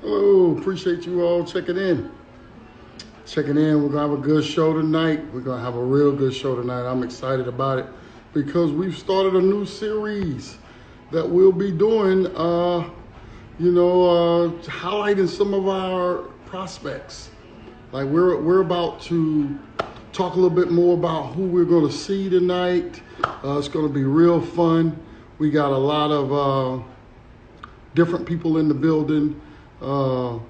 Hello, appreciate you all checking in. Checking in. We're gonna have a good show tonight. We're gonna have a real good show tonight. I'm excited about it because we've started a new series that we'll be doing. Highlighting some of our prospects. Like we're about to talk a little bit more about who we're going to see tonight. It's going to be real fun. We got a lot of different people in the building. Uh,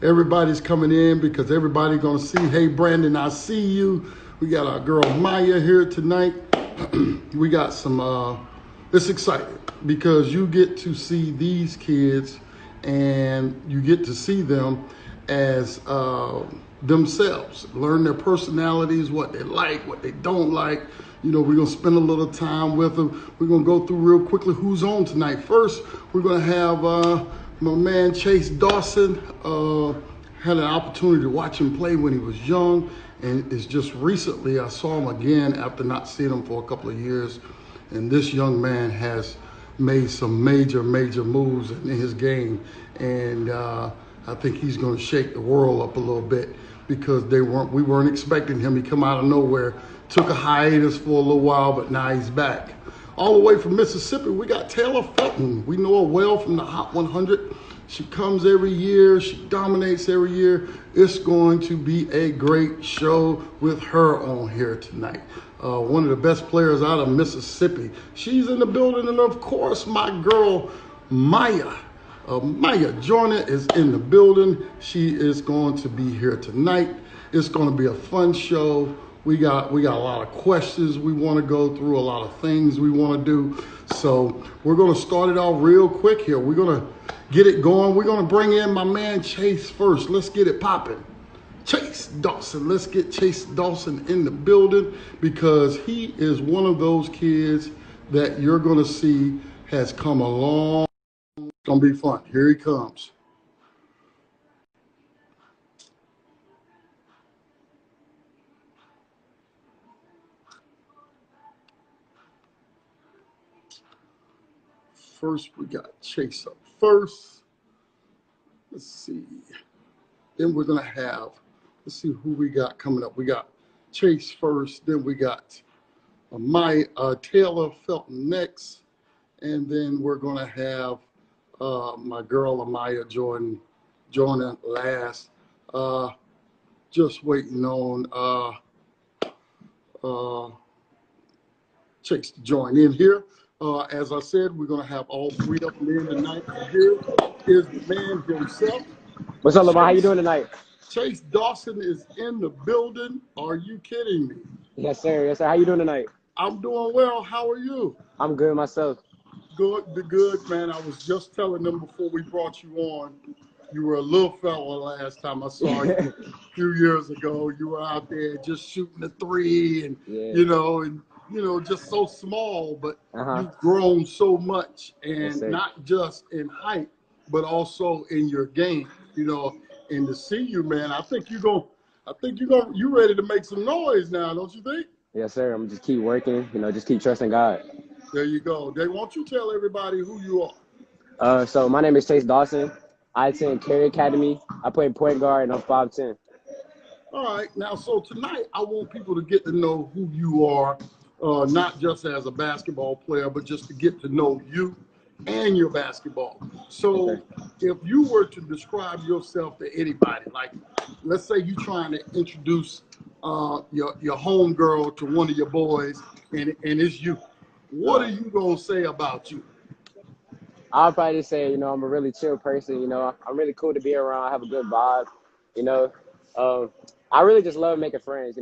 everybody's coming in because everybody's going to see. Hey, Brandon, I see you. We got our girl Maya here tonight. We got some. It's exciting because you get to see these kids and you get to see them as themselves, learn their personalities, what they like, what they don't like. You know, we're going to spend a little time with them. We're going to go through real quickly who's on tonight. First, we're going to have my man Chase Dawson. Had an opportunity to watch him play when he was young, and it's just recently I saw him again after not seeing him for a couple of years. And this young man has made some major moves in his game, and I think he's going to shake the world up a little bit because we weren't expecting him. He come out of nowhere, took a hiatus for a little while, but now he's back. All the way from Mississippi, we got Taelar Felton. We know her well from the Hot 100. She comes every year. She dominates every year. It's going to be a great show with her on here tonight. One of the best players out of Mississippi. She's in the building, and of course, my girl Amiya Joyner is in the building. She is going to be here tonight. It's going to be a fun show. We got a lot of questions we want to go through, a lot of things we want to do. So we're going to start it off real quick here. We're going to get it going. We're going to bring in my man Chase first. Let's get it popping. Chase Dawson. Let's get Chase Dawson in the building because he is one of those kids that you're going to see has come along. It's going to be fun. Here he comes. First, we got Chase up first. Let's see. Then we're going to have, let's see who we got coming up. We got Chase first. Then we got Taelar Felton next. And then we're going to have my girl Amiya Joyner last. Just waiting on Chase to join in here. As I said, we're going to have all three of them in tonight. Here is the man himself. What's up, Lamont? How you doing tonight? Chase Dawson is in the building. Are you kidding me? Yes, sir. Yes, sir. How you doing tonight? I'm doing well. How are you? I'm good myself. Good, man. I was just telling them before we brought you on, you were a little fella last time I saw you a few years ago. You were out there just shooting the three and, just so small, but you've grown so much, and not just in height, but also in your game, and to see you, man, I think you're ready to make some noise now, don't you think? Yes, sir. I'm just keep working, just keep trusting God. There you go. Why don't you tell everybody who you are? So my name is Chase Dawson. I attend Carey Academy. I play point guard, and I'm 5'10". All right. Now, so tonight I want people to get to know who you are, not just as a basketball player, but just to get to know you and your basketball. So if you were to describe yourself to anybody, like let's say you're trying to introduce your home girl to one of your boys, and it's you, what are you going to say about you? I'll probably just say, I'm a really chill person. I'm really cool to be around. I have a good vibe. I really just love making friends.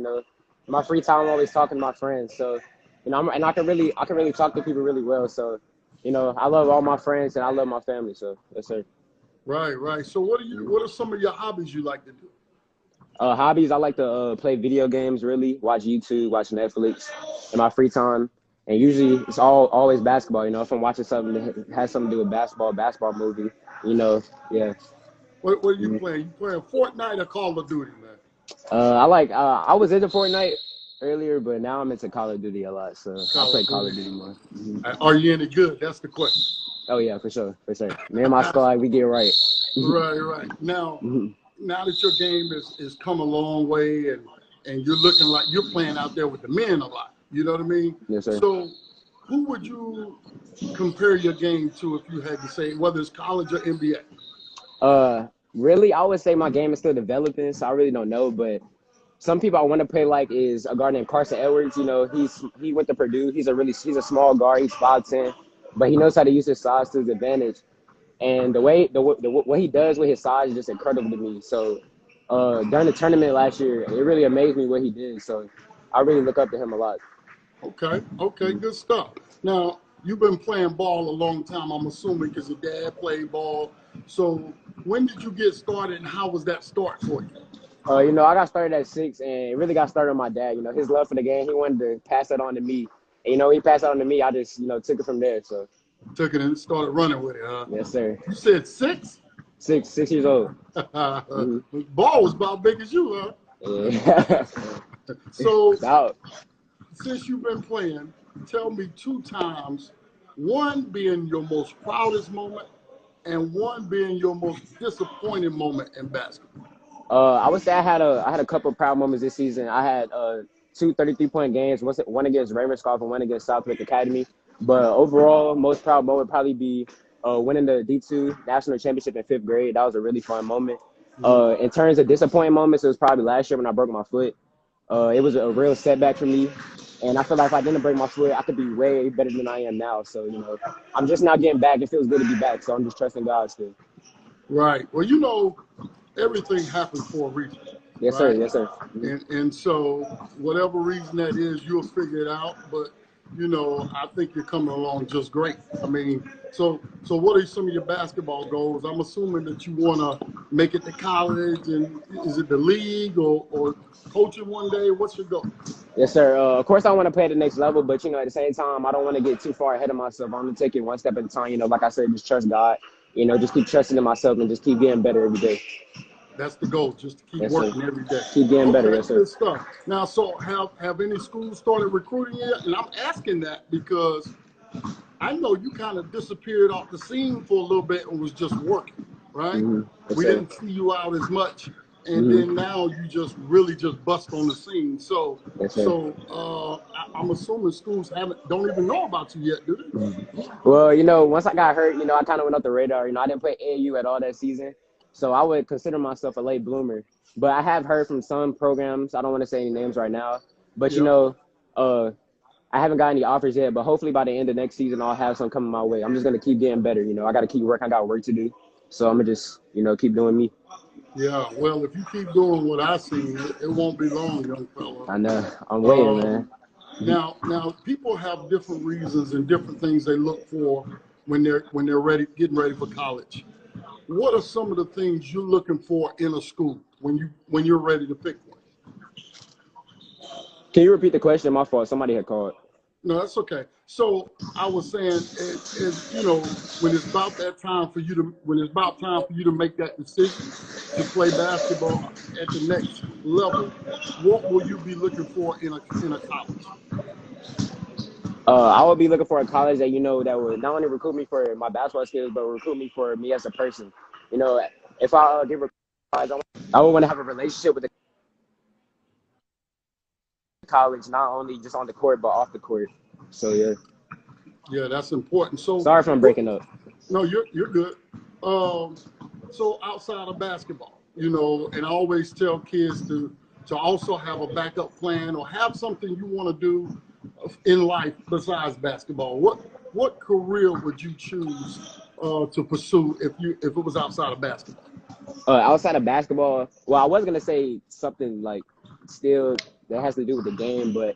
My free time, I'm always talking to my friends. So, and I can really talk to people really well. So, I love all my friends and I love my family. So, yes, sir. Right. So, what are some of your hobbies you like to do? Hobbies, I like to play video games. Really, watch YouTube, watch Netflix in my free time. And usually it's always basketball, if I'm watching something that has something to do with basketball movie, yeah. What are you playing? You playing Fortnite or Call of Duty, man? I was into Fortnite earlier, but now I'm into Call of Duty a lot, so I play Call of Duty more. Are you any good? That's the question. Oh, yeah, for sure. Me and my squad, we get right. Right. Now that your game is come a long way, and you're looking like you're playing out there with the men a lot. You know what I mean? Yes, sir. So, who would you compare your game to if you had to say, whether it's college or NBA? Really, I would say my game is still developing, so I really don't know. But some people I want to play like is a guy named Carson Edwards. You know, he went to Purdue. He's a small guard. He's 5'10", but he knows how to use his size to his advantage. And what he does with his size is just incredible to me. So during the tournament last year, it really amazed me what he did. So I really look up to him a lot. Okay, good stuff. Now, you've been playing ball a long time, I'm assuming, because your dad played ball. So when did you get started, and how was that start for you? You know, I got started at 6, and it really got started on my dad. You know, his love for the game, he wanted to pass it on to me. And, you know, he passed it on to me. I just, you know, took it from there. So took it and started running with it, huh? Yes, sir. You said 6? 6 years old. Ball was about big as you, huh? Yeah. So, since you've been playing, tell me 2 times, one being your most proudest moment and one being your most disappointing moment in basketball. I would say I had a couple of proud moments this season. I had 2 33-point games, one against Raymond Scarf and one against Southwick Academy. But overall, most proud moment would probably be winning the D2 national championship in 5th grade. That was a really fun moment. In terms of disappointing moments, it was probably last year when I broke my foot. It was a real setback for me. And I feel like if I didn't break my foot, I could be way better than I am now. So, you know, I'm just now getting back. It feels good to be back. So I'm just trusting God still. Right. Well, you know, everything happens for a reason. Yes, right? sir. Yes, sir. And so whatever reason that is, you'll figure it out. But, you know, I think you're coming along just great. I mean, so what are some of your basketball goals? I'm assuming that you want to make it to college, and is it the league or coaching one day? What's your goal? Yes, sir. Of course, I want to play at the next level, but, you know, at the same time, I don't want to get too far ahead of myself. I'm going to take it one step at a time. You know, like I said, just trust God. You know, just keep trusting in myself and just keep getting better every day. That's the goal, just to keep working every day. Keep getting better, yes, sir. Good stuff. Now, so have any schools started recruiting yet? And I'm asking that because I know you kind of disappeared off the scene for a little bit and was just working, right? Yes, we sir. didn't see you out as much. And then now you just really just bust on the scene. So, yes, sir. I'm assuming schools don't even know about you yet, do they? Well, you know, once I got hurt, you know, I kind of went off the radar. You know, I didn't play AAU at all that season. So I would consider myself a late bloomer. But I have heard from some programs. I don't want to say any names right now. But, you know, I haven't got any offers yet. But hopefully by the end of next season, I'll have some coming my way. I'm just going to keep getting better. You know, I got to keep working. I got work to do. So I'm going to just, you know, keep doing me. Yeah, well, if you keep doing what I see, it won't be long, young fella. I know. I'm waiting, man. Now, people have different reasons and different things they look for when they're getting ready for college. What are some of the things you're looking for in a school when you're ready to pick one? Can you repeat the question? My fault. Somebody had called. No, that's okay. So I was saying, you know, when it's about time for you to make that decision to play basketball at the next level, what will you be looking for in a college? I would be looking for a college that, you know, that would not only recruit me for my basketball skills, but recruit me for me as a person. You know, if I get recruited, I would want to have a relationship with the college, not only just on the court, but off the court. So, yeah. Yeah, that's important. So sorry if I'm breaking up. No, you're good. So outside of basketball, you know, and I always tell kids to also have a backup plan or have something you want to do in life besides basketball. What career would you choose to pursue if it was outside of basketball? Outside of basketball, well, I was gonna say something like still that has to do with the game, but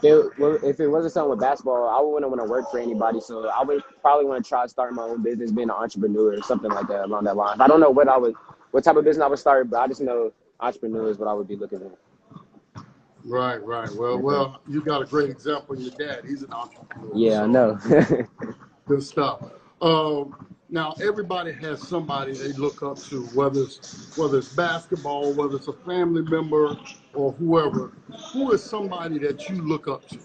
if it wasn't something with basketball, I wouldn't want to work for anybody. So I would probably want to try starting my own business, being an entrepreneur or something like that along that line. I don't know what type of business I would start, but I just know entrepreneur is what I would be looking at. Right. Well, you got a great example in your dad. He's an entrepreneur. Yeah, so. I know. Good stuff. Now, everybody has somebody they look up to, whether it's basketball, whether it's a family member or whoever. Who is somebody that you look up to?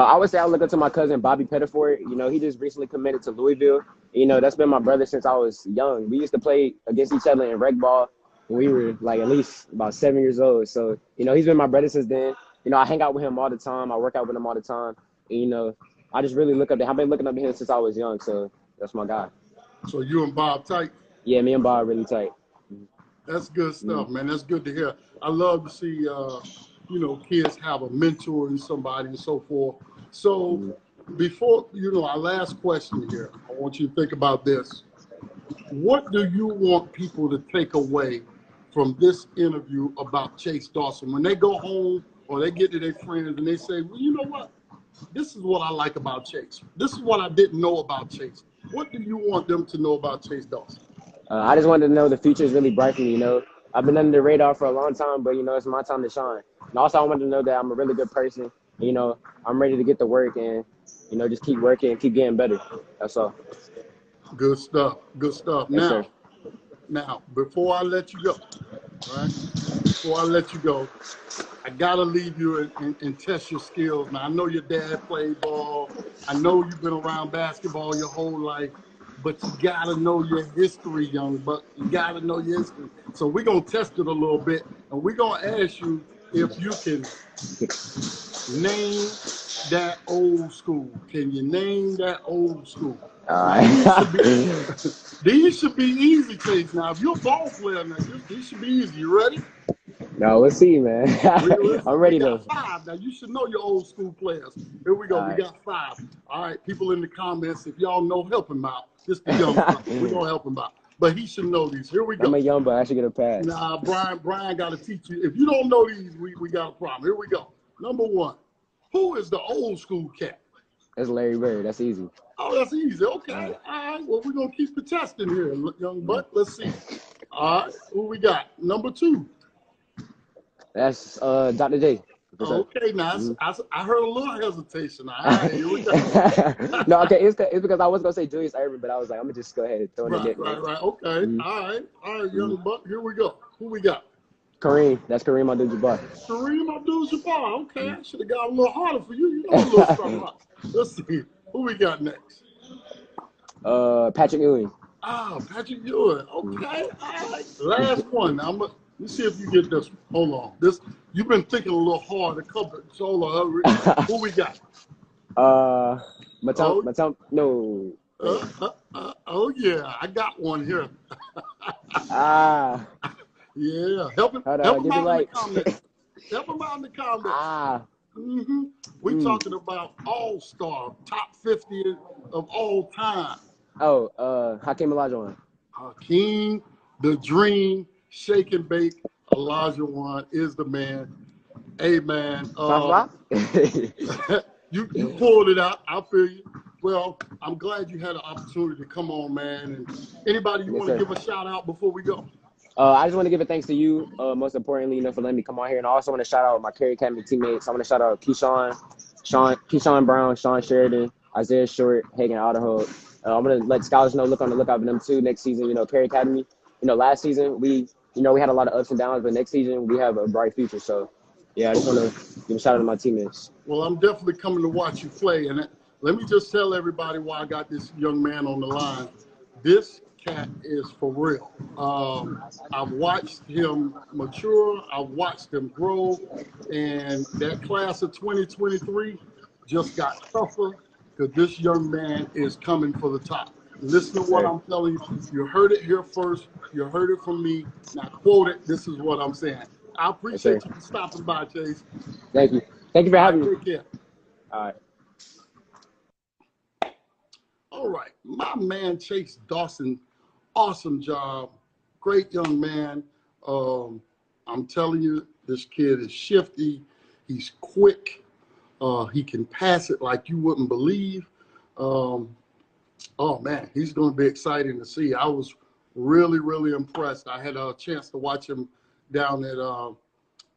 I would say I look up to my cousin Bobby Pettiford. You know, he just recently committed to Louisville. You know, that's been my brother since I was young. We used to play against each other in rec ball when we were like at least about 7 years old. So, you know, he's been my brother since then. You know, I hang out with him all the time. I work out with him all the time. And, you know, I just really look up to him. I've been looking up to him since I was young. So that's my guy. So you and Bob tight? Yeah, me and Bob are really tight. That's good stuff, man. That's good to hear. I love to see, you know, kids have a mentor and somebody and so forth. So before, you know, our last question here, I want you to think about this. What do you want people to take away from this interview about Chase Dawson? When they go home or they get to their friends and they say, well, you know what? This is what I like about Chase. This is what I didn't know about Chase. What do you want them to know about Chase Dawson? I just wanted to know the future is really bright for me, you know. I've been under the radar for a long time, but, you know, it's my time to shine. And also I wanted to know that I'm a really good person. You know, I'm ready to get to work and, you know, just keep working and keep getting better. That's all. Good stuff. Good stuff. Yes, Now, before I let you go, right? Before I let you go, I gotta leave you and test your skills. Now, I know your dad played ball. I know you've been around basketball your whole life, but you gotta know your history, young buck. You gotta know your history. So we're gonna test it a little bit, and we're gonna ask you if you can name that old school. Can you name that old school? These should be easy, Chase. Now, if you're a ball player, now these should be easy. You ready? No, let's see, man. I'm ready though. 5. Now, you should know your old school players. Here we go. We got 5. All right, people in the comments, if y'all know, help him out. Just the young buck. We're going to help him out. But he should know these. Here we go. I'm a young buck. I should get a pass. Nah, Brian got to teach you. If you don't know these, we got a problem. Here we go. Number 1. Who is the old school cat? That's Larry Bird. That's easy. Oh, that's easy. Okay. All right. Well, we're going to keep the testing here, young buck. Let's see. All right. Who we got? Number 2. That's Dr. J. Okay, now I heard a little hesitation. All right, here we go. No, okay, it's because I was gonna say Julius Erving, but I was like, I'm gonna just go ahead and throw in the nickname. Right. Okay, all right, young buck. Here we go. Who we got? Kareem. That's Kareem Abdul-Jabbar. Kareem Abdul-Jabbar. Okay, I should have got a little harder for you. You know a little something. Let's see. Who we got next? Patrick Ewing. Patrick Ewing. Okay, all right. Last one. Now, let me see if you get this one. Hold on. This you've been thinking a little hard. So hold on. Who we got? No. Oh yeah, I got one here. Yeah, help him out in the comments. Help him out in the comments. We're talking about all-star, top 50 of all time. Hakeem Olajuwon. Hakeem, the dream, shake and bake. Olajuwon is the man. Hey, man. You pulled it out. I feel you. Well, I'm glad you had an opportunity to come on, man. And anybody you want to give a shout out before we go? I just want to give a thanks to you, most importantly, you know, for letting me come on here. And I also want to shout out my Carey Academy teammates. I want to shout out Keyshawn Brown, Sean Sheridan, Isaiah Short, Hagen Otterhold. I'm going to let scholars know, look on the lookout for them too next season. You know, Carey Academy, you know, last season we had a lot of ups and downs, but next season we have a bright future. So, yeah, I just want to give a shout out to my teammates. Well, I'm definitely coming to watch you play. And let me just tell everybody why I got this young man on the line. This cat is for real. I've watched him mature. I've watched him grow. And that class of 2023 just got tougher because this young man is coming for the top. Listen to what I'm telling you. You heard it here first. You heard it from me. Now quote it. This is what I'm saying. I appreciate you stopping by, Chase. Thank you. Thank you for having me. Take care. All right. All right. My man, Chase Dawson, awesome job. Great young man. I'm telling you, this kid is shifty. He's quick. He can pass it like you wouldn't believe. Oh, man, he's going to be exciting to see. I was really, really impressed. I had a chance to watch him down at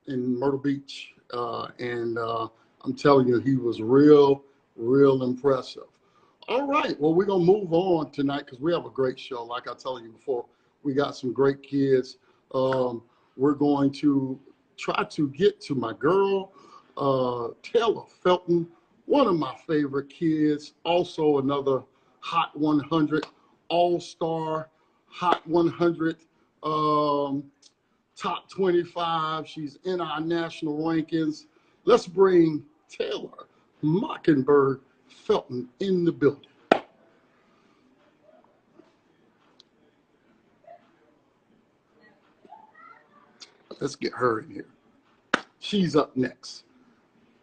in Myrtle Beach, and I'm telling you, he was real, real impressive. All right, well, we're going to move on tonight because we have a great show. Like I told you before, we got some great kids. We're going to try to get to my girl, Taelar Felton. one of my favorite kids, also another Hot 100 All-Star, Hot 100 top 25. She's in our national rankings. Let's bring Taelar Mockingbird Felton in the building. Let's get her in here. She's up next.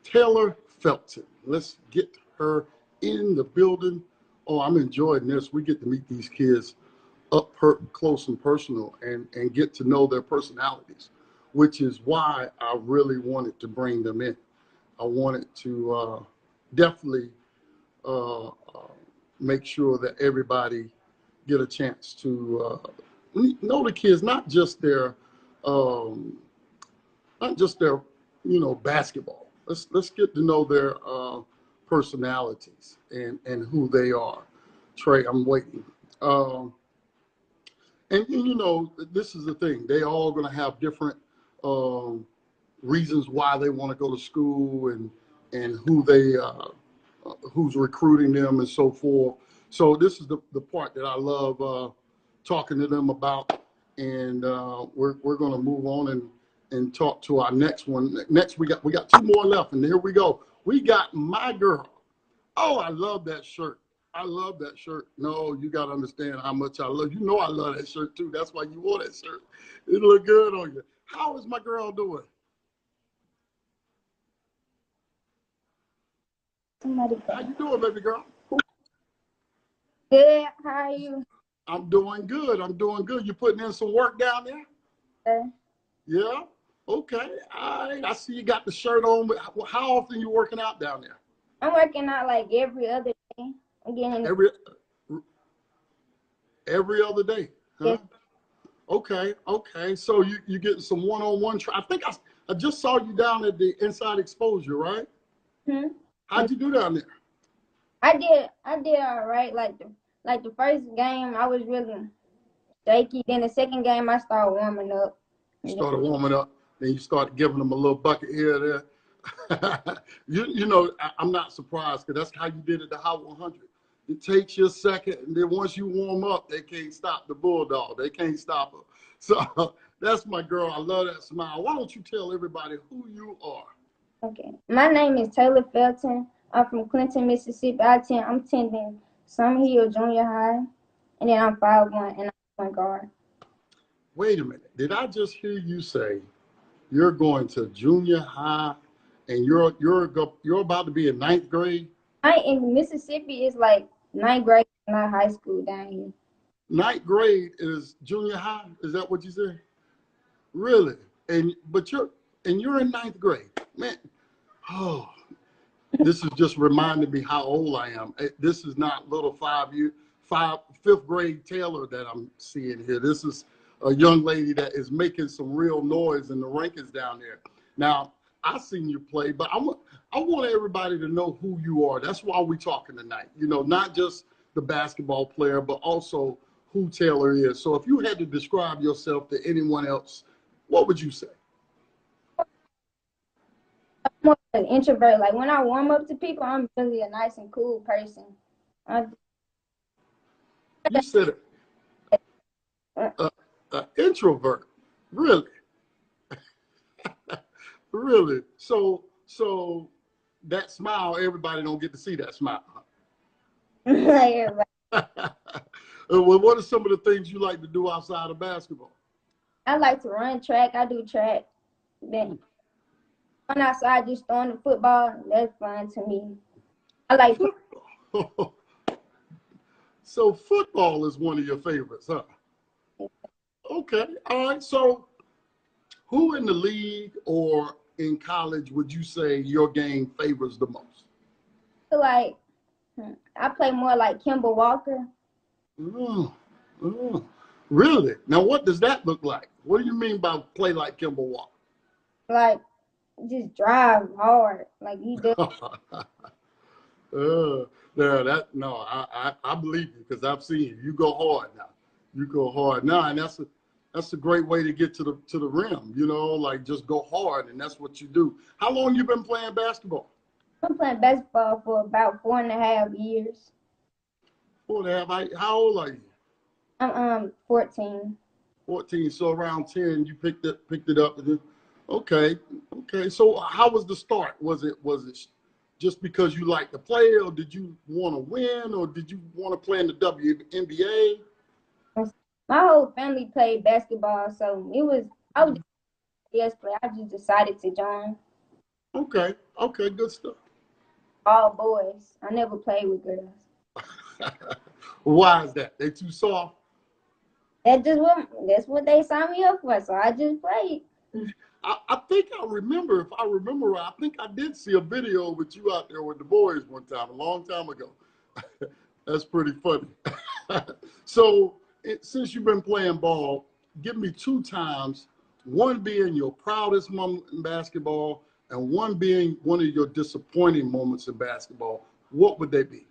Taelar Felton. Let's get her in the building. Oh, I'm enjoying this. We get to meet these kids up close and personal and get to know their personalities, which is why I really wanted to bring them in. I wanted to definitely make sure that everybody get a chance to know the kids, not just their basketball. Let's get to know their personalities and who they are. Trey, I'm waiting. And this is the thing. They all going to have different reasons why they want to go to school and who they who's recruiting them and so forth. So this is the part that I love talking to them about. And we're going to move on and talk to our next one. Next, we got two more left, and here we go. We got my girl. Oh, I love that shirt. I love that shirt. No, you got to understand how much I love you. Know I love that shirt too. That's why you wore that shirt. It look good on you. How is my girl doing? How you doing, baby girl? Good. How are you? I'm doing good. I'm doing good. You putting in some work down there? Yeah. Okay. All right. I see you got the shirt on. How often you working out down there? I'm working out like every other day. I'm getting every other day. Huh? Yes. Okay. Okay. So you getting some one-on-one I think I just saw you down at the Inside Exposure, right? Hmm. How'd you do down there? I did all right. Like the first game, I was really shaky. Then the second game, I started warming up. You started warming up. Then you started giving them a little bucket here or there. I'm not surprised because that's how you did it the Hot 100. It takes you a second, and then once you warm up, they can't stop the Bulldog. They can't stop her. So that's my girl. I love that smile. Why don't you tell everybody who you are? Okay. My name is Taelar Felton. I'm from Clinton, Mississippi. I'm attending Summer Hill Junior High, and then I'm 5'1", and I'm point guard. Wait a minute. Did I just hear you say you're going to junior high and you're about to be in 9th grade? In Mississippi, it's like 9th grade, not high school down here. 9th grade is junior high? Is that what you said? Really? And you're in 9th grade. Man, oh, this is just reminding me how old I am. This is not little 5th grade Taelar that I'm seeing here. This is a young lady that is making some real noise in the rankings down there. Now, I've seen you play, but I want everybody to know who you are. That's why we're talking tonight. Not just the basketball player, but also who Taelar is. So if you had to describe yourself to anyone else, what would you say? I'm more an introvert. Like when I warm up to people, I'm really a nice and cool person. You said an introvert, really? Really? So that smile, everybody don't get to see that smile. Well, what are some of the things you like to do outside of basketball? I like to run track. I do track. Then run outside just throwing the football. That's fun to me. I like football. So football is one of your favorites, huh? Okay. All right. So who in the league or in college would you say your game favors the most? Like, I play more like Kemba Walker. Oh, really? Now, what does that look like? What do you mean by play like Kemba Walker? Like, just drive hard, like he does. I believe you because I've seen you. You go hard now. You go hard now, and that's a great way to get to the rim. Like just go hard, and that's what you do. How long you been playing basketball? I've been playing basketball for about 4.5 years. 4.5. How old are you? I'm 14. 14. So around 10, you picked it up. Okay. Okay. So how was the start? Was it just because you liked to play, or did you want to win, or did you want to play in the WNBA? My whole family played basketball, so I was just play. I just decided to join. Okay. Okay. Good stuff. All boys. I never played with girls. Why is that? They too soft? That's what they signed me up for, so I just played. I think I remember, if I remember right, I think I did see a video with you out there with the boys one time, a long time ago. That's pretty funny. So, since you've been playing ball, give me 2 times, one being your proudest moment in basketball and one being one of your disappointing moments in basketball. What would they be?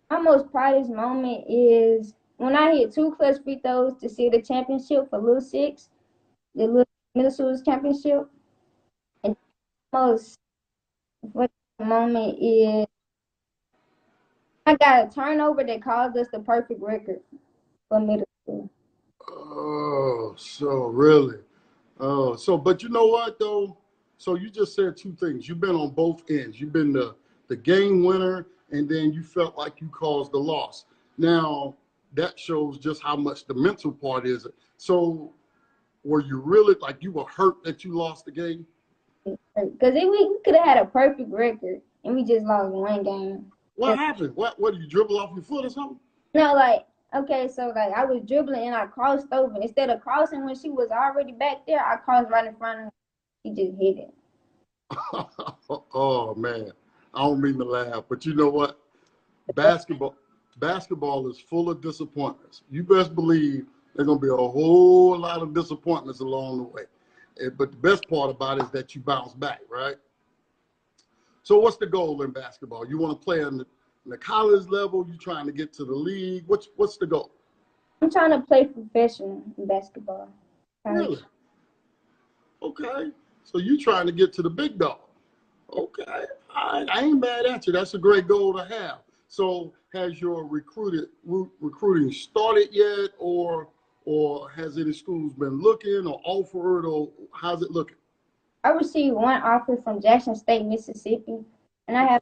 My most proudest moment is when I hit 2 clutch free throws to seal the championship for Little Six, the Little Minnesota's championship. And the most what moment is I got a turnover that caused us the perfect record for middle school. Oh, so really? Oh, so, but you know what though? So you just said 2 things. You've been on both ends. You've been the game winner, and then you felt like you caused the loss. Now that shows just how much the mental part is. So were you really like you were hurt that you lost the game? Because we could have had a perfect record and we just lost 1 game. What happened? What did you dribble off your foot or something? No, okay, so I was dribbling and I crossed over. Instead of crossing when she was already back there, I crossed right in front of her. She just hit it. Oh man, I don't mean to laugh, but you know what? Basketball is full of disappointments. You best believe there's gonna be a whole lot of disappointments along the way. But the best part about it is that you bounce back, right? So what's the goal in basketball? You want to play in the college level? You trying to get to the league? What's the goal? I'm trying to play professional in basketball. Really? Okay. So you trying to get to the big dog? Okay. I ain't mad at you. That's a great goal to have. So has your recruiting started yet, or has any schools been looking or offered, or how's it looking? I received 1 offer from Jackson State, Mississippi, and I have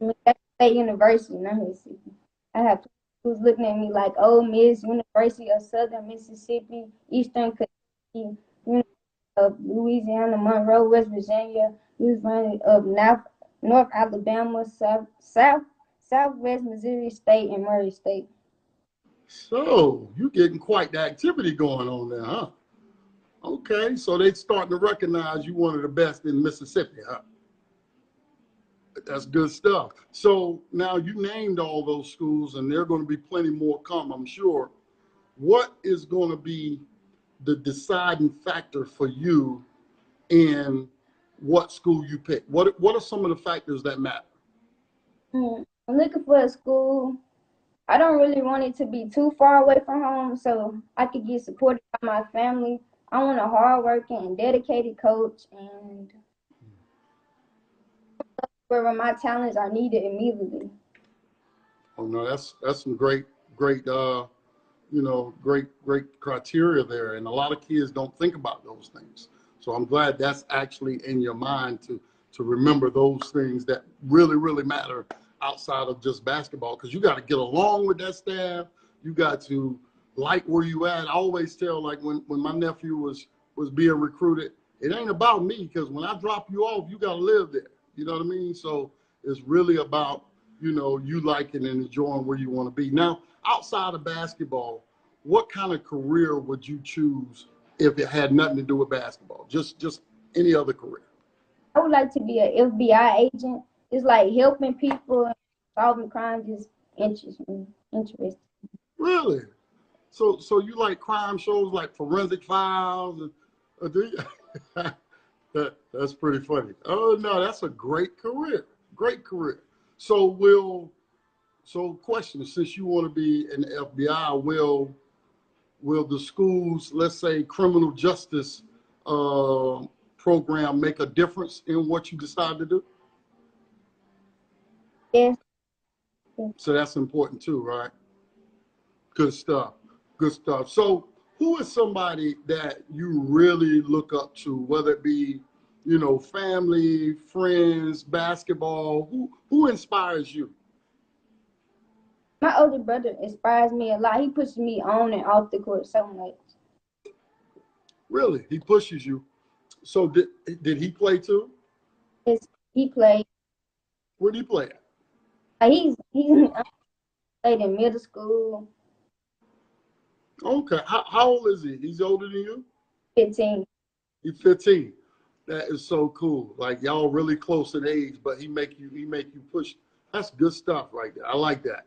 Jackson State University, not Mississippi. I have schools looking at me like Ole Miss, University of Southern Mississippi, Eastern Kentucky, University of Louisiana, Monroe, West Virginia, University of North Alabama, Southwest Missouri State, and Murray State. So you're getting quite the activity going on there, huh? Okay, so they starting to recognize you one of the best in Mississippi, huh? That's good stuff. So now you named all those schools, and there are going to be plenty more come, I'm sure. What is going to be the deciding factor for you in what school you pick? What are some of the factors that matter? I'm looking for a school. I don't really want it to be too far away from home so I could get supported by my family. I want a hardworking and dedicated coach and where my talents are needed immediately. Oh no, that's some great great criteria there, and a lot of kids don't think about those things. So I'm glad that's actually in your mind to remember those things that really matter outside of just basketball, because you got to get along with that staff. You got to like where you at. I always tell, like when my nephew was being recruited, it ain't about me, because when I drop you off, you got to live there. You know what I mean? So it's really about you liking and enjoying where you want to be. Now, outside of basketball, what kind of career would you choose if it had nothing to do with basketball? Just any other career. I would like to be an FBI agent. It's like helping people and solving crimes just interests me. Interesting. Really? So you like crime shows like Forensic Files? Do you? That's pretty funny. Oh no, that's a great career. Great career. So question, since you want to be in the FBI, will the schools, let's say criminal justice program make a difference in what you decide to do? Yes. So that's important too, right? Good stuff. Good stuff. So who is somebody that you really look up to, whether it be, you know, family, friends, basketball? Who inspires you? My older brother inspires me a lot. He pushes me on and off the court so much. Really? He pushes you. So did he play too? Yes, he played. Where did he play at? He's played in middle school. Okay. How old is he? He's older than you? 15. He's 15. That is so cool. Like y'all really close in age, but he make you push. That's good stuff right there. I like that.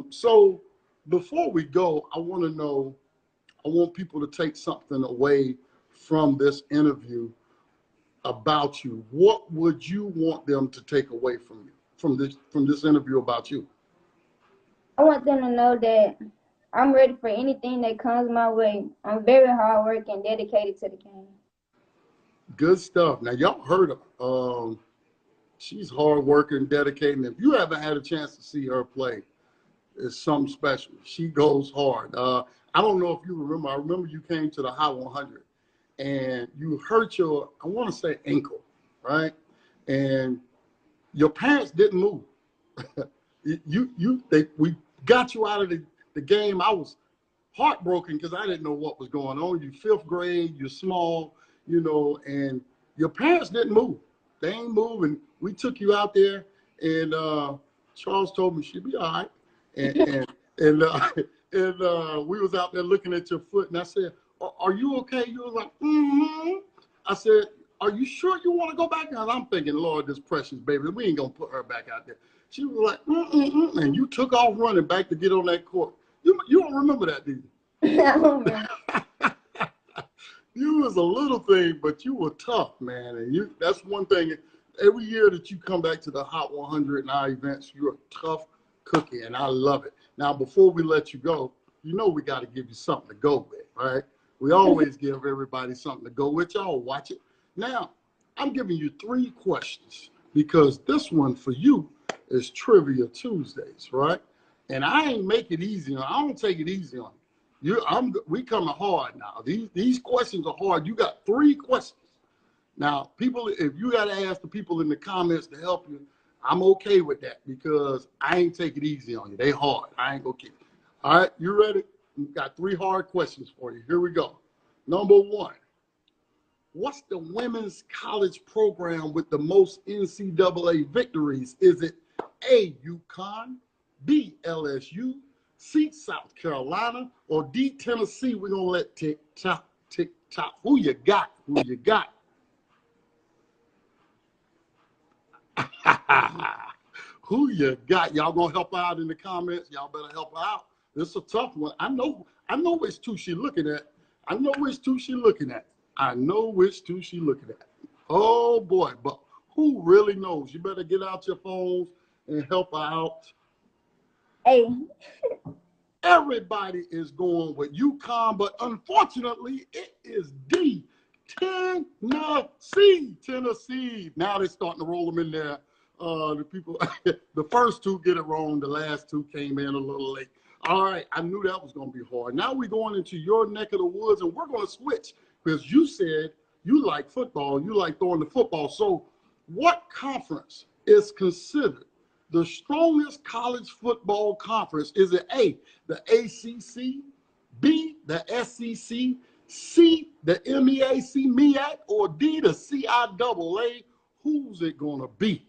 So before we go, I want people to take something away from this interview about you. What would you want them to take away from you, from this interview about you? I want them to know that I'm ready for anything that comes my way. I'm very hardworking and dedicated to the game. Good stuff. Now y'all heard her. She's hardworking, dedicated. If you haven't had a chance to see her play, it's something special. She goes hard. I don't know if you remember. I remember you came to the Hot 100 and you hurt your, I want to say ankle, right? And your parents didn't move. We got you out of the game. I was heartbroken because I didn't know what was going on. You 5th grade, you're small, you know, and your parents didn't move. They ain't moving. We took you out there, and Charles told me she'd be all right. And we was out there looking at your foot, and I said, "Are you okay?" You was like, "Mm-hmm." I said, "Are you sure you want to go back?" And I'm thinking, Lord, this precious baby, we ain't gonna put her back out there. She was like, "Mm-mm-mm," and you took off running back to get on that court. You don't remember that, do you? I don't remember. You was a little thing, but you were tough, man. And that's one thing. Every year that you come back to the Hot 100 and our events, you're a tough cookie, and I love it. Now, before we let you go, you know we got to give you something to go with, right? We always give everybody something to go with. Y'all watch it. Now, I'm giving you 3 questions because this one for you is Trivia Tuesdays, right? And I ain't make it easy on. I don't take it easy on you. We coming hard now. These questions are hard. You got 3 questions. Now, people, if you got to ask the people in the comments to help you, I'm okay with that because I ain't take it easy on you. They hard. I ain't gonna keep it. All right, you ready? We've got 3 hard questions for you. Here we go. Number 1. What's the women's college program with the most NCAA victories? Is it A, UConn, B, LSU, C, South Carolina, or D, Tennessee? We're going to let tick, tock, tick, tock. Who you got? Who you got? Who you got? Y'all going to help her out in the comments? Y'all better help her out. This is a tough one. I know which 2 she looking at. I know which 2 she looking at. Oh, boy. But who really knows? You better get out your phones and help her out. Hey. Everybody is going with UConn, but unfortunately, it is D, Tennessee. Now they're starting to roll them in there. The people, the first 2 get it wrong. The last 2 came in a little late. All right, I knew that was going to be hard. Now we're going into your neck of the woods, and we're going to switch because you said you like football. You like throwing the football. So what conference is considered the strongest college football conference? Is it A, the ACC, B, the SEC, C, the MEAC, or D, the CIAA? Who's it going to be?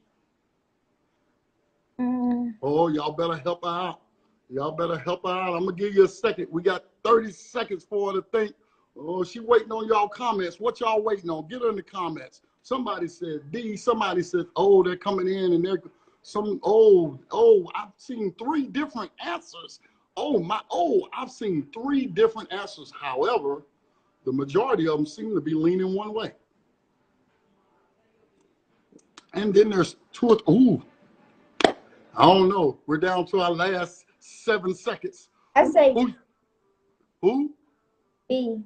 Oh, y'all better help her out. I'm going to give you a second. We got 30 seconds for her to think. Oh, she waiting on y'all comments. What y'all waiting on? Get her in the comments. Somebody said D. Somebody said, oh, they're coming in and they're I've seen 3 different answers. I've seen 3 different answers. However, the majority of them seem to be leaning one way. And then there's 2 I don't know. We're down to our last 7 seconds. I say who? B.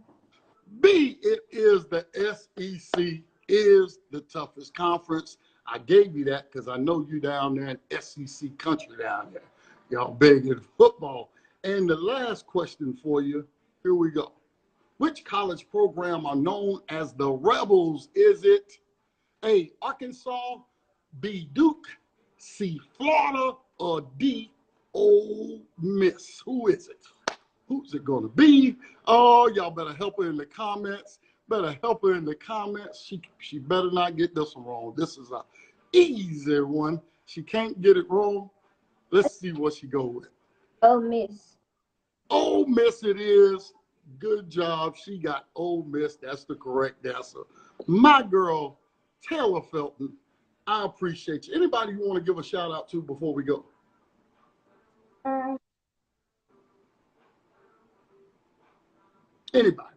B, it is the SEC is the toughest conference. I gave you that because I know you down there in SEC country down there. Y'all big in football. And the last question for you, here we go. Which college program are known as the Rebels? Is it A, Arkansas, B, Duke, C, Florida, or D, Ole Miss? Who is it? Who's it going to be? Oh, y'all better help her in the comments. Better help her in the comments. She better not get this one wrong. This is a easy one. She can't get it wrong. Let's see what she go with. Ole Miss. Ole Miss it is. Good job. She got Ole Miss. That's the correct answer. My girl, Taelar Felton, I appreciate you. Anybody you want to give a shout out to before we go? Anybody?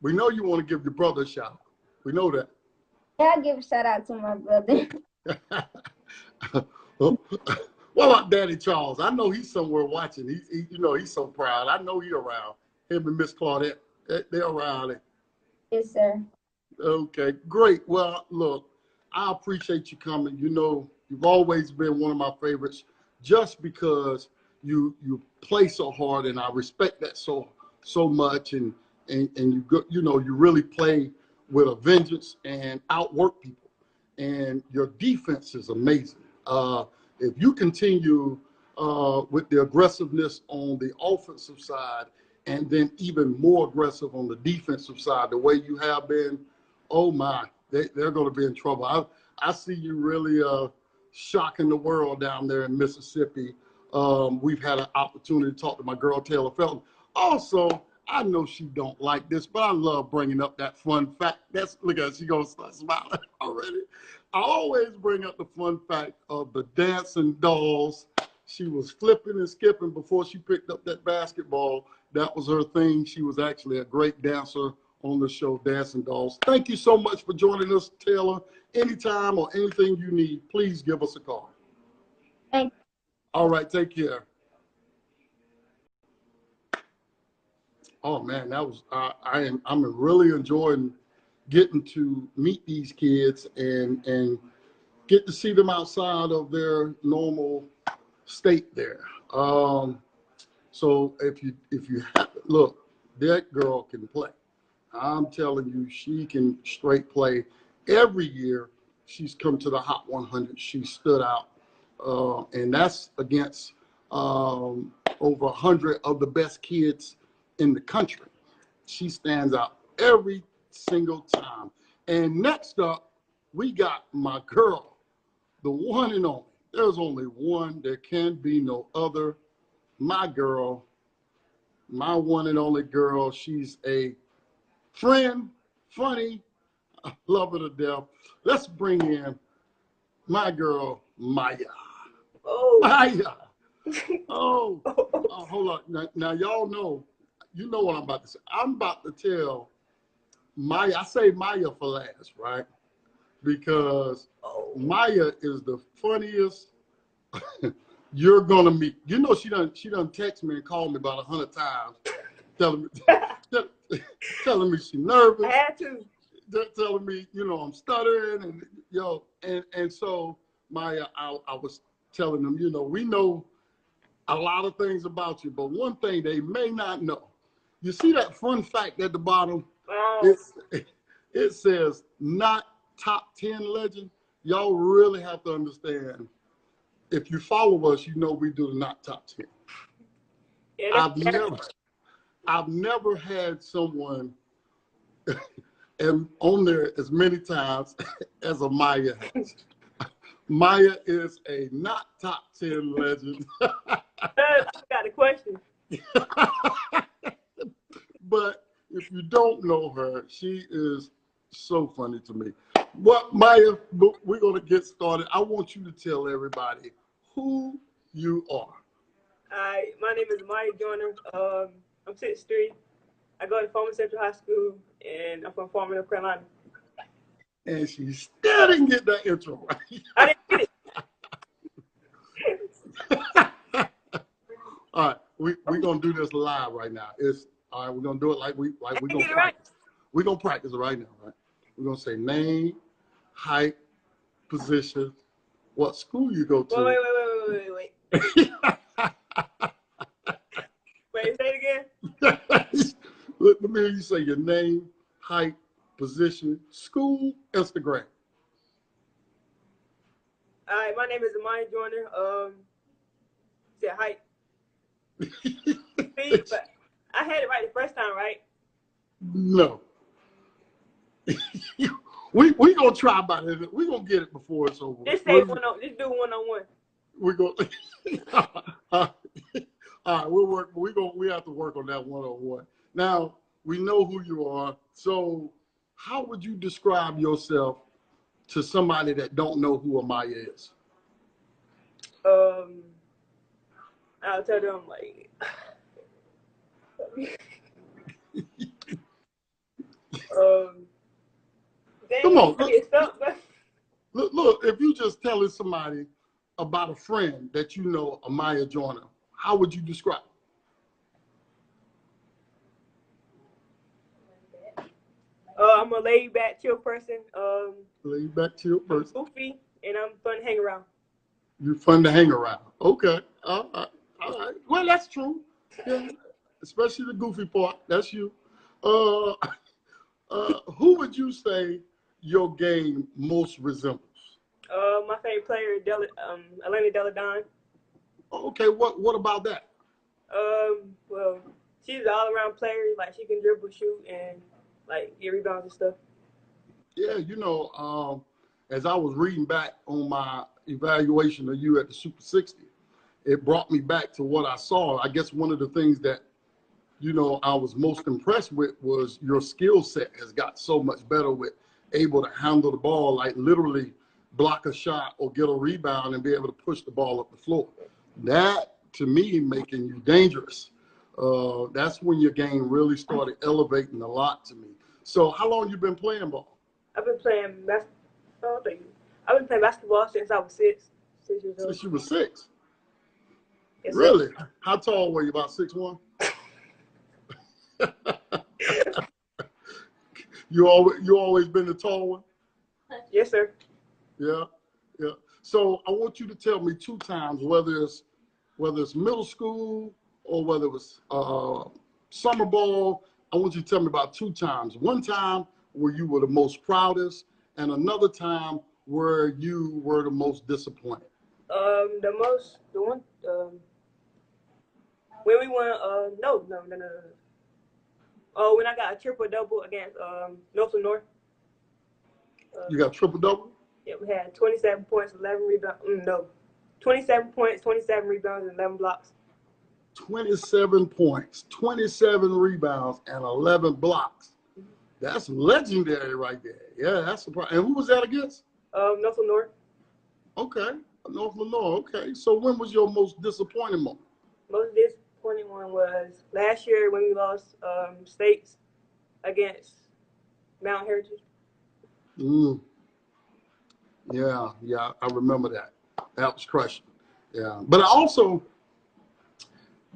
We know you want to give your brother a shout out. We know that. Yeah, I'll give a shout out to my brother. What about Daddy Charles? I know he's somewhere watching. He's so proud. I know he's around. Him and Miss Claudette, they're around. Yes, sir. Okay, great. Well, look, I appreciate you coming. You know, you've always been one of my favorites just because you play so hard, and I respect that so much. And you really play with a vengeance and outwork people. And your defense is amazing. If you continue with the aggressiveness on the offensive side and then even more aggressive on the defensive side, the way you have been, oh my, they're going to be in trouble. I see you really shocking the world down there in Mississippi. We've had an opportunity to talk to my girl, Taelar Felton. Also, I know she don't like this, but I love bringing up that fun fact. Look at her, she gonna start smiling already. I always bring up the fun fact of the dancing dolls. She was flipping and skipping before she picked up that basketball. That was her thing. She was actually a great dancer on the show, Dancing Dolls. Thank you so much for joining us, Taelar. Anytime or anything you need, please give us a call. Thank you. All right, take care. Oh man, that was I'm really enjoying getting to meet these kids and get to see them outside of their normal state there. So if you have, look, that girl can play. I'm telling you, she can straight play. Every year she's come to the Hot 100. She stood out, and that's against over 100 of the best kids in the country. She stands out every single time. And next up, we got my girl, the one and only. There's only one. There can be no other. My girl, my one and only girl. She's a friend, funny, I love her to death. Let's bring in my girl, Maya. Oh. Maya. Oh, hold on. Now y'all know. You know what I'm about to say. I'm about to tell Maya. I say Maya for last, right? Because Maya is the funniest you're gonna meet. You know, she done text me and called me about 100 times, telling me she's nervous. I had to. Telling me, I'm stuttering and so Maya, I was telling them, we know a lot of things about you, but one thing they may not know. You see that fun fact at the bottom? Oh. It says not top 10 legend. Y'all really have to understand. If you follow us, you know we do the not top 10. Yeah, I've never had someone on there as many times as a Maya has. Maya is a not top 10 legend. I got a question. But if you don't know her, she is so funny to me. Well, Maya, we're going to get started. I want you to tell everybody who you are. Hi, my name is Amiya Joyner. I'm 6'3". I go to Farming Central High School, and I'm from Farming, North Carolina. And she still didn't get that intro right. I didn't get it. All right, we're going to do this live right now. All right, we're gonna do it like we're gonna Get it practice. right. We're gonna practice it right now, right? We're gonna say name, height, position, what school you go to. Wait. Wait, say it again. Let me hear you say your name, height, position, school, Instagram. All right, my name is Amiya Joyner. Said height. See, but I had it right the first time, right? No. we gonna try about it. We gonna get it before it's over. Just say just do one-on-one. We're gonna all right, we have to work on that one-on-one. Now we know who you are. So how would you describe yourself to somebody that don't know who Amiya is? I'll tell them like come on, look, if you just telling somebody about a friend that you know, Amiya Joyner, how would you describe? I'm a laid back, chill person. Laid back, chill person. I'm goofy, and I'm fun to hang around. You're fun to hang around. Okay. All right. Well, that's true. Yeah. Especially the goofy part. That's you. Who would you say your game most resembles? My favorite player, Elena Deladon. Okay. What about that? Well, she's an all-around player. Like, she can dribble, shoot, and like get rebounds and stuff. Yeah, as I was reading back on my evaluation of you at the Super 60, it brought me back to what I saw. I guess one of the things that, I was most impressed with was your skill set has got so much better with able to handle the ball, like literally block a shot or get a rebound and be able to push the ball up the floor. That, to me, making you dangerous. That's when your game really started elevating a lot to me. So how long you been playing ball? I've been playing basketball since I was 6 years old. Since you were 6? Yes, really? Sir. How tall were you? About 6'1"? You always been the tall one? Yes, sir. Yeah. So I want you to tell me 2 times, whether it's middle school or whether it was summer ball. I want you to tell me about 2 times. One time where you were the most proudest, and another time where you were the most disappointed. When we won, no. Oh, when I got a triple-double against North. You got triple-double? Yeah, we had 27 points, 11 rebounds. 27 points, 27 rebounds, and 11 blocks. 27 points, 27 rebounds, and 11 blocks. That's legendary right there. Yeah, that's surprising. And who was that against? North. Okay, North Lenore. Okay, so when was your most disappointing moment? Most disappointing one was last year when we lost states against Mount Heritage. Yeah, I remember that. That was crushing. Yeah, but I also,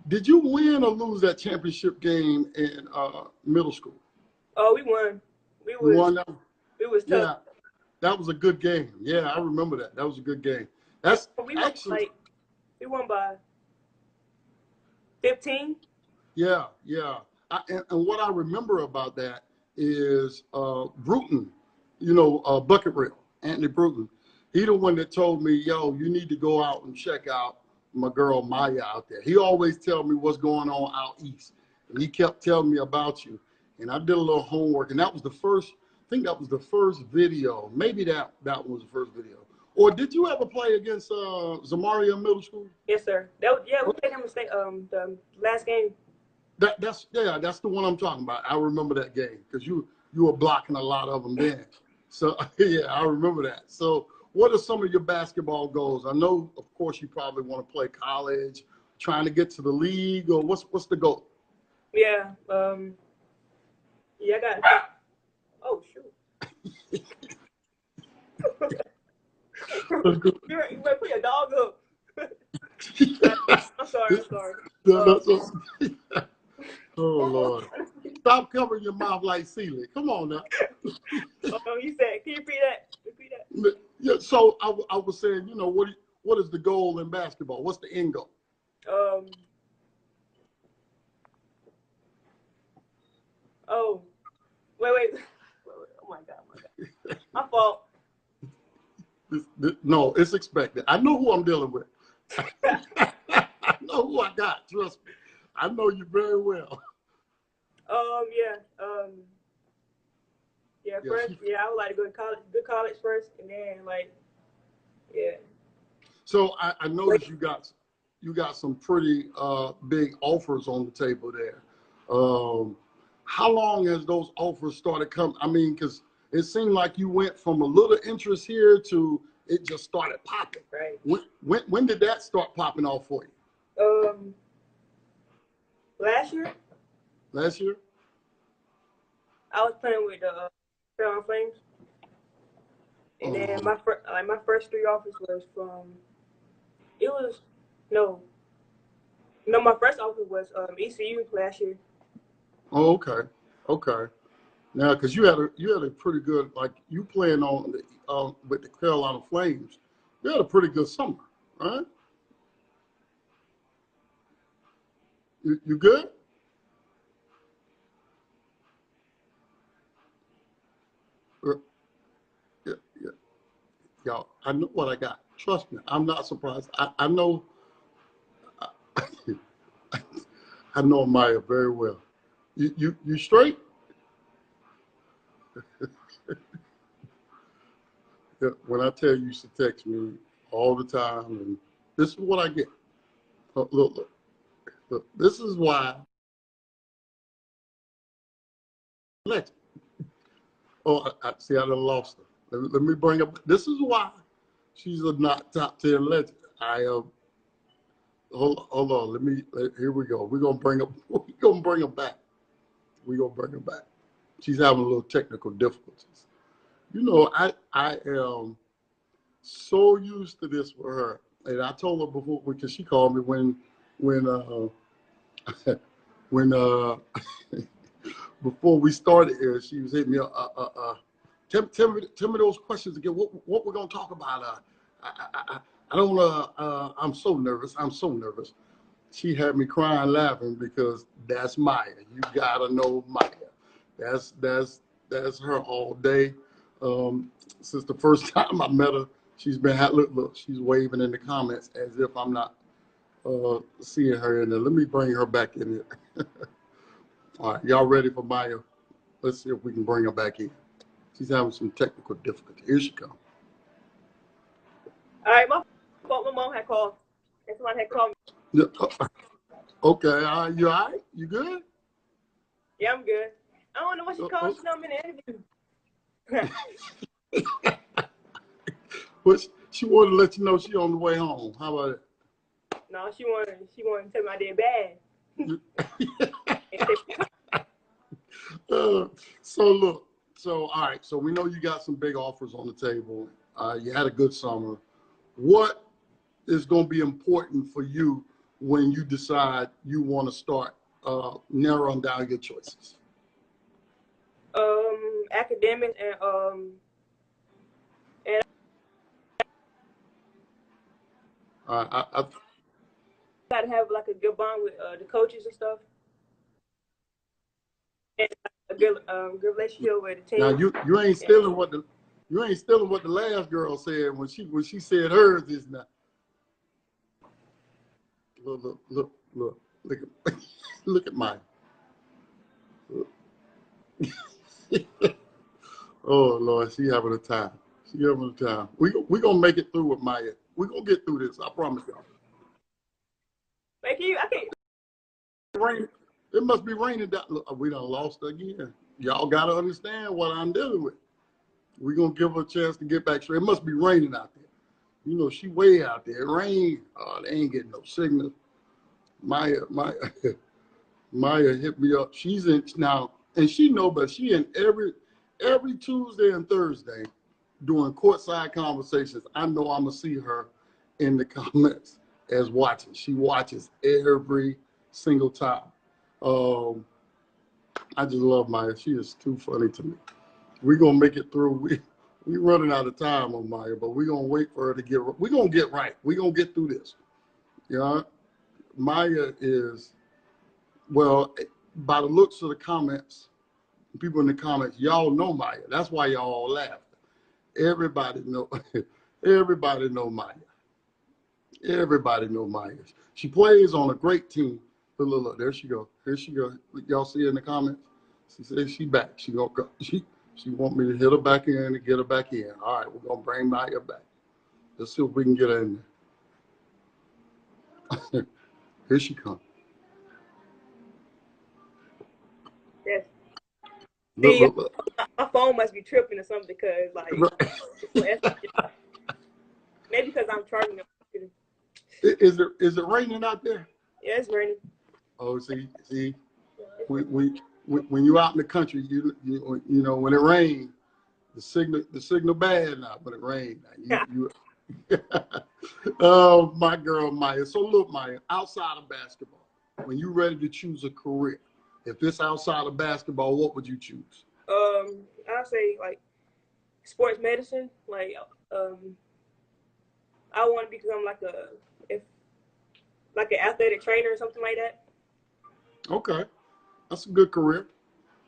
did you win or lose that championship game in middle school? Oh, we won. We won that one? It was tough. Yeah, that was a good game. Yeah, I remember that. That was a good game. We won by 15. Yeah. And what I remember about that is Bruton, Bucket Reel, Anthony Bruton. He the one that told me, yo, you need to go out and check out my girl Maya out there. He always tell me what's going on out east. And he kept telling me about you. And I did a little homework. And that was the first, I think that was the first video. Maybe that was the first video. Or did you ever play against Zamaria Middle School? Yes, sir. We played them the last game. That's the one I'm talking about. I remember that game because you were blocking a lot of them then. So yeah, I remember that. So what are some of your basketball goals? I know, of course, you probably want to play college, trying to get to the league, or what's the goal? Yeah. I got. Oh shoot. You might put your dog up. I'm sorry. Yeah, oh Lord. cover your mouth like Celie. Come on now. You said, can you repeat that? Repeat that. Yeah, so I was saying, you know, what is the goal in basketball? What's the end goal? Oh, wait. Oh my God. My fault. No, it's expected. I know who I'm dealing with. I know who I got. Trust me. I know you very well. First, I would like to go to college, good college first, and then So I noticed you got some pretty big offers on the table there. How long has those offers started coming? I mean, because it seemed like you went from a little interest here to it just started popping. Right. When did that start popping off for you? Last year. Last year? I was playing with the Taelar Flames, and then my first 3 offers was from. My first offer was ECU last year. Oh, okay. Now, because you had a pretty good, like, you playing on the with the Carolina Flames, you had a pretty good summer, right? You good? Yeah. Y'all, I know what I got. Trust me, I'm not surprised. I know, I know Maya very well. You straight? Yeah, when I tell you she texts me all the time, and this is what I get. Look, this is why. Oh, I see. I done lost her. Let me bring up. This is why she's a not top 10 legend. Hold on. Here we go. We're gonna bring her back. We're gonna bring her back. She's having a little technical difficulties. You know, I am so used to this with her, and I told her before because she called me when before we started here, she was hitting me up. Tell me those questions again. What we're gonna talk about? I don't. I'm so nervous. She had me crying, laughing because that's Maya. You gotta know Maya. That's her all day. Since the first time I met her, she's been look. She's waving in the comments as if I'm not seeing her in there. Let me bring her back in here. All right, y'all ready for Maya? Let's see if we can bring her back in. She's having some technical difficulty. Here she comes. All right, my mom had called. And somebody had called me. Yeah, okay, you all right? You good? Yeah, I'm good. I don't know what she called. She's not in the interview. But she wanted to let you know she on the way home. How about it? No, she wanted to tell me I did bad. So all right. So we know you got some big offers on the table. You had a good summer. What is going to be important for you when you decide you want to start narrowing down your choices? Academics and I gotta have like a good bond with the coaches and stuff, and a good relationship with the team. Now you ain't stealing what the last girl said when she said hers is not. Look at look at mine. Oh Lord, she having a time. We gonna make it through with Maya. We gonna get through this. I promise y'all. Thank you. I can't. Rain. It must be raining down. Look, we done lost again. Y'all gotta understand what I'm dealing with. We gonna give her a chance to get back straight. It must be raining out there. You know, she way out there. It rain. They ain't getting no signal. Maya hit me up. She's in now, and she know, but she in every Tuesday and Thursday doing courtside conversations. I know I'm gonna see her in the comments as watching. She watches every single time. I just love Maya. She is too funny to me. We're gonna make it through. We running out of time on Maya, but we're gonna wait for her to get. We're gonna get right. We're gonna get through this. You know, Maya is, well, by the looks of the comments, people in the comments, y'all know Maya. That's why y'all all laugh. Everybody know. Everybody know Maya. Everybody know Maya. She plays on a great team. But look, there she go. Here she go. Y'all see her in the comments? She says she back. She gonna go. She want me to hit her back in and get her back in. All right, we're gonna bring Maya back. Let's see if we can get her in there. Here she comes. Yes. Look, See, look, look. my phone must be tripping or something because, like, Right. maybe because I'm charging it. Is it raining out there? Yeah, it's raining. Oh, see, when you're out in the country, you know when it rains, the signal bad now. When it rains, you oh, my girl Maya. So look, Maya, outside of basketball, when you're ready to choose a career, if it's outside of basketball, what would you choose? I'd say like sports medicine. Like, I want to become like an athletic trainer or something like that. Okay, that's a good career.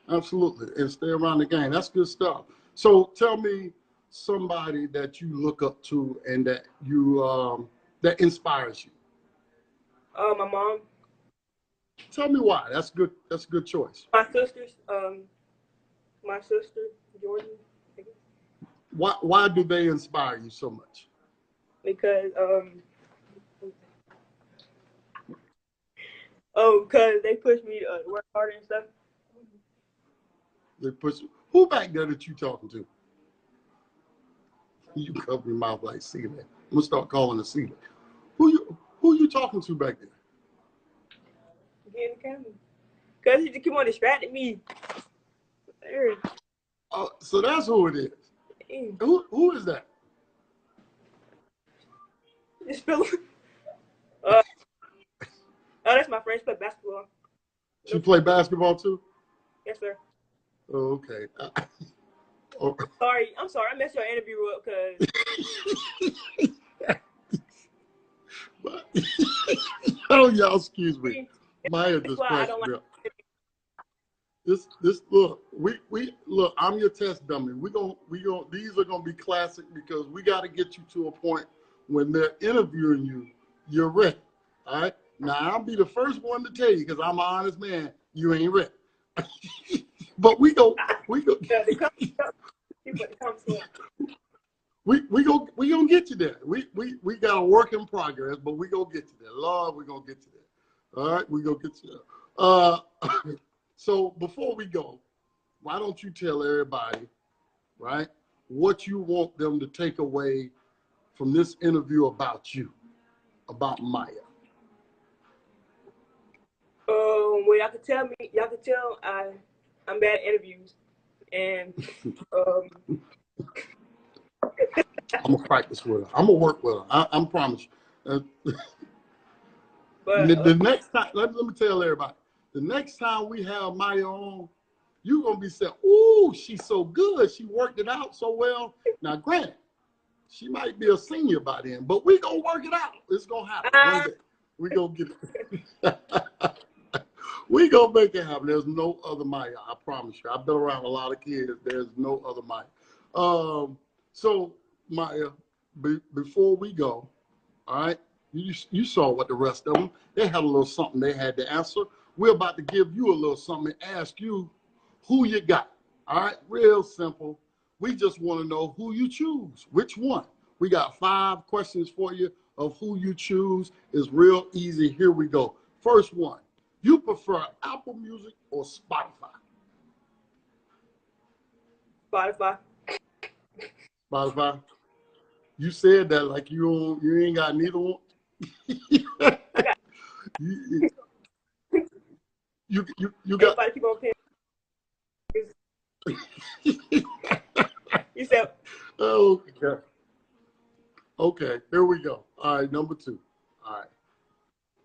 Absolutely, and stay around the game. That's good stuff. So tell me somebody that you look up to and that you that inspires you. My mom, Tell me why. That's good. That's a good choice. my sisters, my sister Jordan, Why do they inspire you so much? because because they push me to work harder and stuff. They push. Who back there that you talking to? You cover your mouth like Celia. I'm gonna start calling her Celia. Who you talking to back there? Get in the camera. Because he just keep on distracting me. There. Oh, so that's who it is. Dang. Who is that? Just feel. Oh, that's my friend. She play basketball. She play basketball too? Yes, sir. Oh, okay. Oh. I'm sorry. I messed your interview up because. Oh, y'all, excuse me. Maya That's just why I pressed don't like. me up. This look, we look, I'm your test dummy. These are gonna be classic because we gotta get you to a point when they're interviewing you, you're ready. All right. Now I'll be the first one to tell you because I'm an honest man, you ain't ready. But we go we gonna get you there. We got a work in progress, but we gonna get you there. Lord, we gonna get you there. All right, we gonna get you there. So before we go, why don't you tell everybody, right, what you want them to take away from this interview about you, about Maya? Well, y'all can tell I'm bad at interviews, and I'm gonna practice with her. I'm gonna work with her. I promise you. but The next time, let me tell everybody, the next time we have Maya on, you're gonna be saying, "Ooh, she's so good. She worked it out so well." Now, granted, she might be a senior by then, but we gonna work it out. It's gonna happen one day. We gonna get it. We gonna make it happen. There's no other Maya. I promise you. I've been around a lot of kids. There's no other Maya. So Maya, before we go, all right. You saw what the rest of them. They had a little something they had to answer. We're about to give you a little something and ask you who you got. All right, real simple. We just want to know who you choose. Which one? We got 5 questions for you of who you choose. It's real easy. Here we go. First one. You prefer Apple Music or Spotify? Spotify. Spotify. You said that like you ain't got neither one. you, you got. Everybody keep on paying. You said. Oh, okay. Okay, here we go. All right, number 2. All right.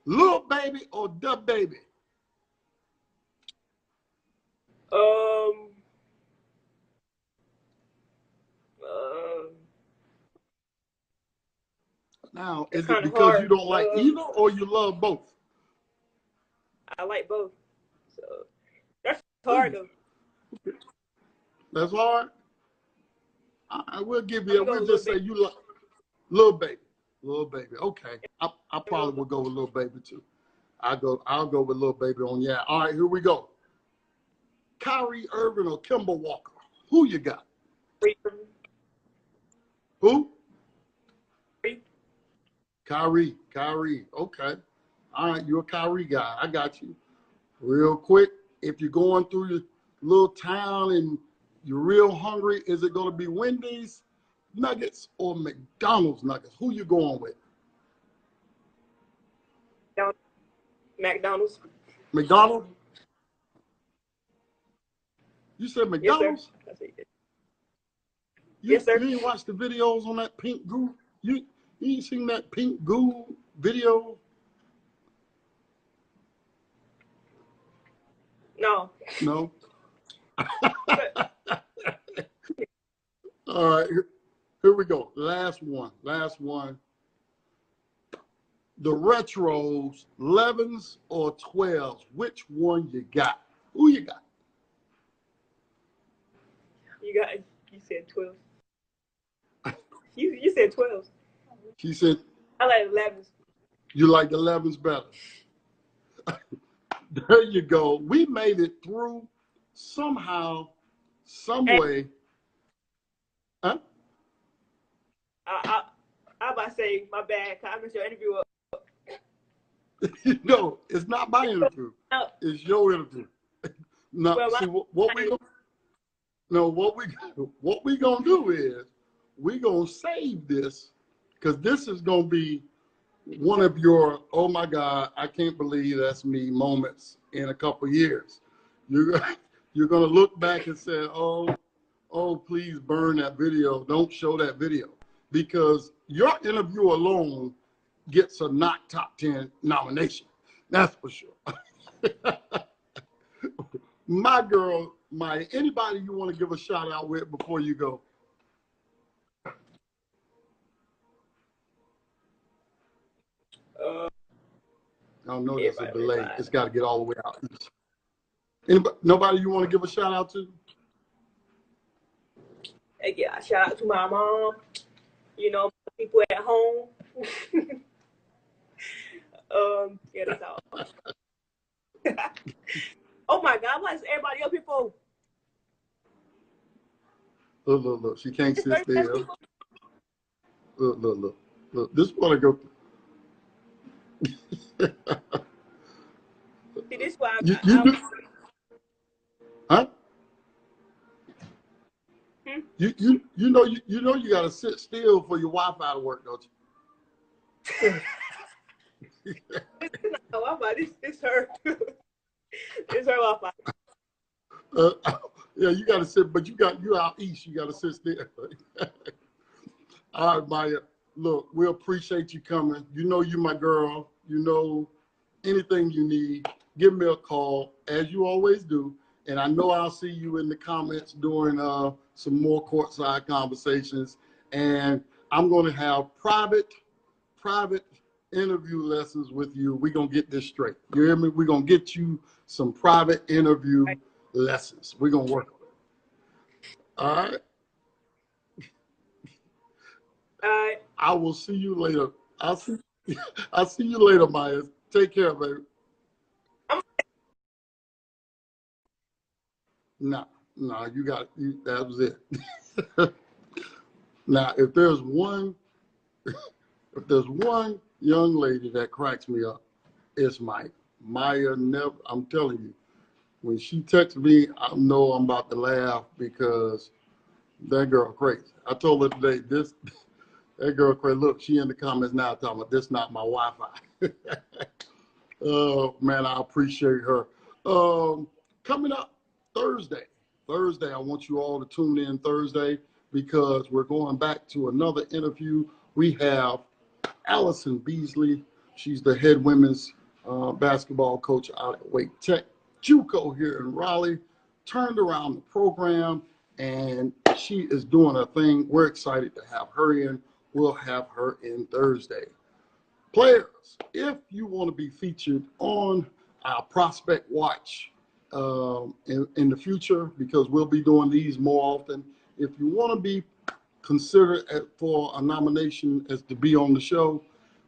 Lil Baby or Da Baby? Um, Now, it's is it kind of because you hard. don't like either or you love both? I like both. So that's hard though. That's hard. I will give you I'm that. gonna We'll go just say Lil Baby. you like Little Baby. Little Baby. Okay. I Lil probably would go with Little Baby too. I'll go with Little Baby on yeah. All right, here we go. Kyrie Irving or Kemba Walker? Who you got? Baby. Who? Kyrie. Okay. All right, you're a Kyrie guy. I got you. Real quick, if you're going through your little town and you're real hungry, is it going to be Wendy's Nuggets or McDonald's Nuggets? Who you going with? McDonald's. McDonald's? You said Yes, sir. McDonald's? Yes, sir. You ain't watched the videos on that pink goo? You ain't seen that pink goo video? No. No? All right, here we go. Last one. The retros, 11s or 12s, which one you got? Who you got? You said 12. You said 12. She said, I like 11s. you like the 11s better. There you go. We made it through somehow, some way. Huh? I about to say my bad. I missed your interview up. No, it's not my interview. It's your interview. Now, Well, see what we gonna do is we gonna save this because this is gonna be one of your oh my God, I can't believe that's me moments in a couple years. You're gonna look back and say, oh, please burn that video. Don't show that video because your interview alone gets a not top 10 nomination. That's for sure. My girl, anybody you want to give a shout out with before you go? I don't know there's a delay. It's got to get all the way out. Nobody you want to give a shout out to? Yeah, shout out to my mom. You know, people at home. Yeah, that's all. Oh my God, why is everybody up here for? Look. She can't sit still. Look. This is what I go through. See, this why Huh? Hmm? You know you gotta sit still for your Wi-Fi to work, don't you? No, Wi-Fi. This her. It's her Wi-Fi. Yeah, you gotta sit, but you out east. You gotta sit still. All right, Maya. Look, we appreciate you coming. You know you my girl. You know anything you need, give me a call as you always do. And I know I'll see you in the comments during some more courtside conversations. And I'm going to have private interview lessons with you. We're going to get this straight. You hear me? We're going to get you some private interview lessons. We're going to work on it. All right? All right. I will see you later. I'll see you later, Maya. Take care, baby. No, you got it. That was it. Now, if there's one young lady that cracks me up, it's Maya. Maya never. I'm telling you, when she texts me, I know I'm about to laugh because that girl crazy. I told her today, that girl crazy. Look, she in the comments now talking about this not my Wi-Fi. Oh man, I appreciate her. Coming up Thursday, I want you all to tune in Thursday because we're going back to another interview. We have Allison Beasley. She's the head women's basketball coach out at Wake Tech, JUCO here in Raleigh. turned around the program, and she is doing her thing. We're excited to have her in. We'll have her in Thursday. Players, if you want to be featured on our Prospect Watch in the future, because we'll be doing these more often, if you want to be considered for a nomination as to be on the show,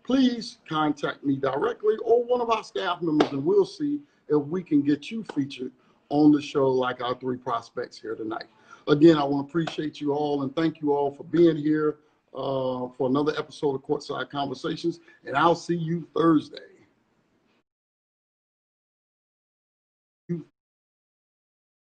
please contact me directly or one of our staff members, and we'll see if we can get you featured on the show like our 3 prospects here tonight. Again, I want to appreciate you all and thank you all for being here for another episode of Courtside Conversations, and I'll see you Thursday.